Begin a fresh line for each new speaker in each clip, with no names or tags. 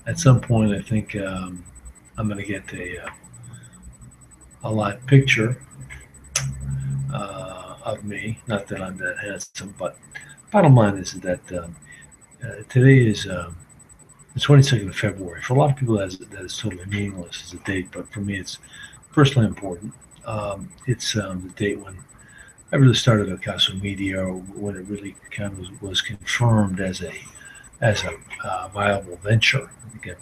at some point, I think I'm going to get a live picture of me. Not that I'm that handsome, but bottom line is that today is the 22nd of February. For a lot of people, that is totally meaningless as a date, but for me, it's personally important. It's the date when I really started OcasoMedia, or when it really kind of was confirmed as a viable venture. I think I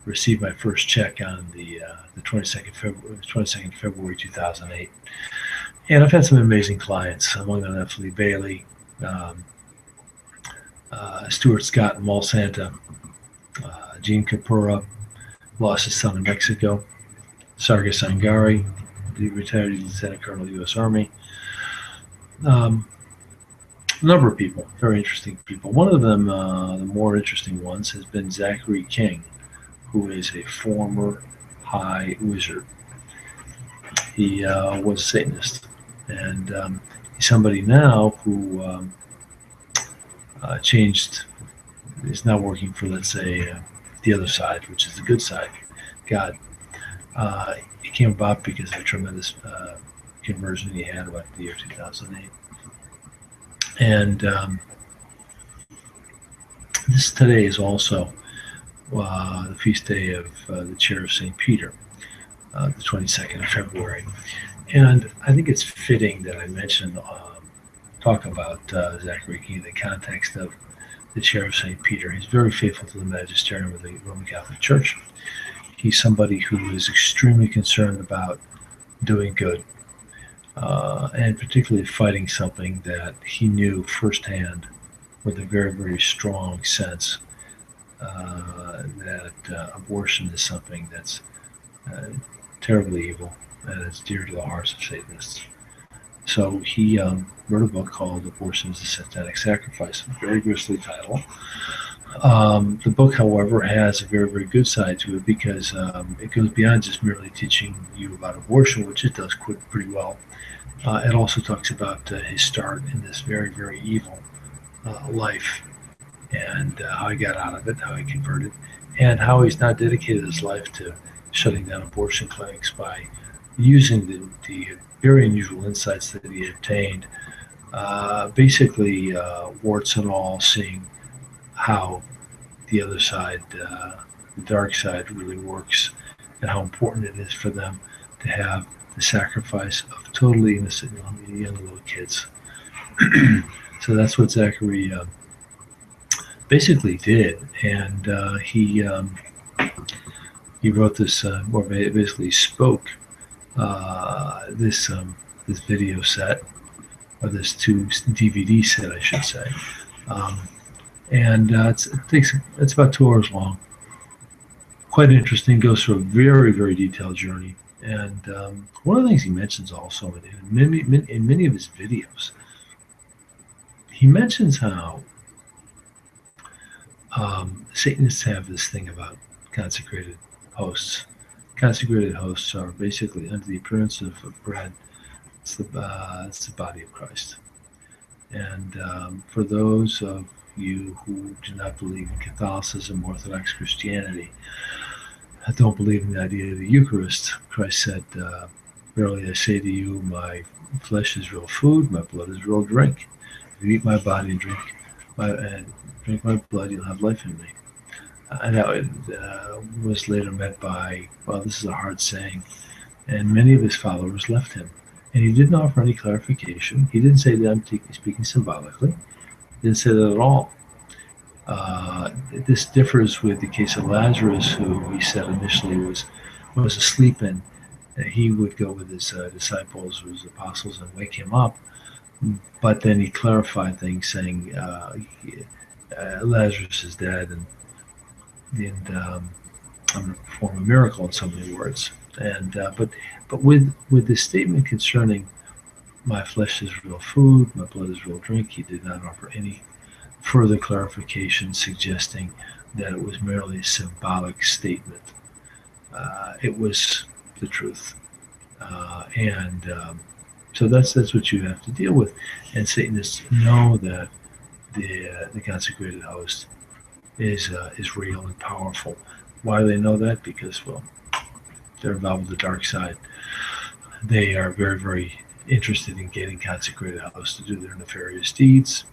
received my first check on the 22nd February 2008, and I've had some amazing clients. Among them, Lee Bailey, um, Stuart Scott in Mall Santa, Gene Capura, lost his son in Mexico, Sargis Angari, the retired Lieutenant Colonel, U.S. Army. Um, a number of people, very interesting people. One of them, the more interesting ones, has been Zachary King, who is a former high wizard. He was a Satanist, and he's somebody now who changed, is now working for, let's say, the other side, which is the good side, God. It came about because of a tremendous conversion he had about the year 2008. And this today is also the feast day of the Chair of St. Peter, the 22nd of February. And I think it's fitting that I mention, talk about Zachary King in the context of the Chair of St. Peter. He's very faithful to the magisterium of the Roman Catholic Church. He's somebody who is extremely concerned about doing good, and particularly fighting something that he knew firsthand with a very, very strong sense that abortion is something that's uh, terribly evil and it's dear to the hearts of Satanists. So he wrote a book called Abortion is a Satanic Sacrifice, a very grisly title. The book, however, has a very, very good side to it because it goes beyond just merely teaching you about abortion, which it does pretty well. It also talks about his start in this very, very evil life and how he got out of it, how he converted, and how he's now dedicated his life to shutting down abortion clinics by using the very unusual insights that he obtained, basically warts and all, seeing how the other side, the dark side, really works, and how important it is for them to have the sacrifice of totally innocent young little kids. So that's what Zachary basically did, and he wrote this, or basically spoke this video set, or this two DVD set, I should say. Um, and it's about 2 hours long. Quite interesting. Goes through a very, very detailed journey. And one of the things he mentions also in many of his videos, he mentions how Satanists have this thing about consecrated hosts. Consecrated hosts are basically, under the appearance of bread, it's the body of Christ. And for those of you who do not believe in Catholicism, Orthodox Christianity, don't believe in the idea of the Eucharist, Christ said, "Verily I say to you, my flesh is real food, my blood is real drink. If you eat my body and drink my blood, you'll have life in me." And that was later met by, well, this is a hard saying, and many of his followers left him. And he didn't offer any clarification. He didn't say that I'm speaking symbolically. He didn't say that at all. This differs with the case of Lazarus, who he said initially was asleep, and he would go with his disciples or his apostles and wake him up. But then he clarified things, saying Lazarus is dead, and I'm going to perform a miracle in so many words. And but with this statement concerning my flesh is real food, my blood is real drink, he did not offer any further clarification, suggesting that it was merely a symbolic statement. It was the truth, and so that's what you have to deal with. And Satanists know that the consecrated host is real and powerful. Why do they know that? Because, well, they're involved with the dark side. They are very, very interested in getting consecrated hosts to do their nefarious deeds.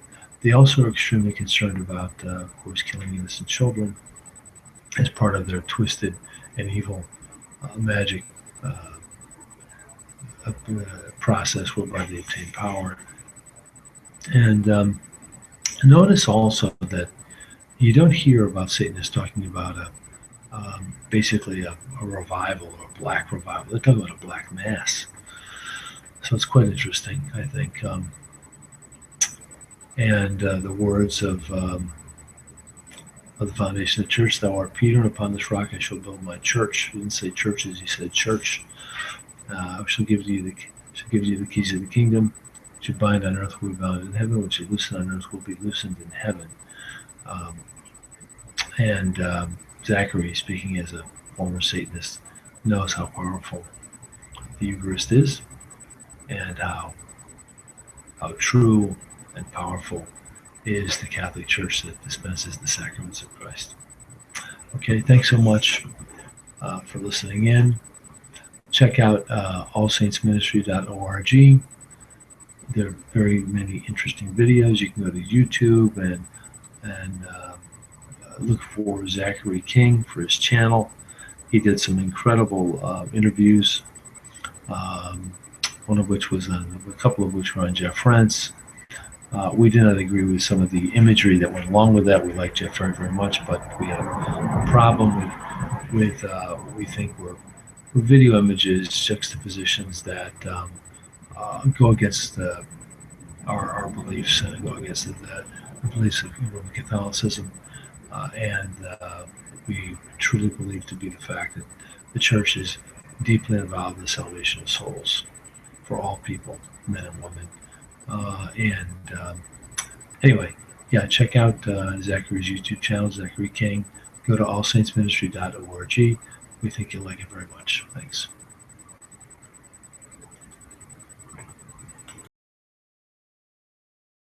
They also are extremely concerned about, of course, killing innocent children as part of their twisted and evil magic process whereby they obtain power. And notice also that you don't hear about Satanists talking about basically a revival or a black revival. They're talking about a black mass. So it's quite interesting, I think. And the words of the foundation of the church, thou art Peter, and upon this rock I shall build my church. He didn't say churches, he said church. I shall give you the keys of the kingdom. What you bind on earth will be bound in heaven. What you loosen on earth will be loosened in heaven. And Zachary, speaking as a former Satanist, knows how powerful the Eucharist is and how true and powerful is the Catholic Church that dispenses the sacraments of Christ. Okay, thanks so much for listening in. Check out allsaintsministry.org. There are very many interesting videos. You can go to YouTube and look for Zachary King for his channel. He did some incredible interviews, one of which was a couple of which were on Jeff Rentz. We did not agree with some of the imagery that went along with that. We like Jeff very, very much, but we had a problem with what we think were video images, juxtapositions that go against our beliefs and go against the beliefs of Roman Catholicism. And we truly believe to be the fact that the church is deeply involved in the salvation of souls for all people, men and women. Anyway, yeah, check out Zachary's YouTube channel, Zachary King. Go to allsaintsministry.org. We think you'll like it very much. Thanks.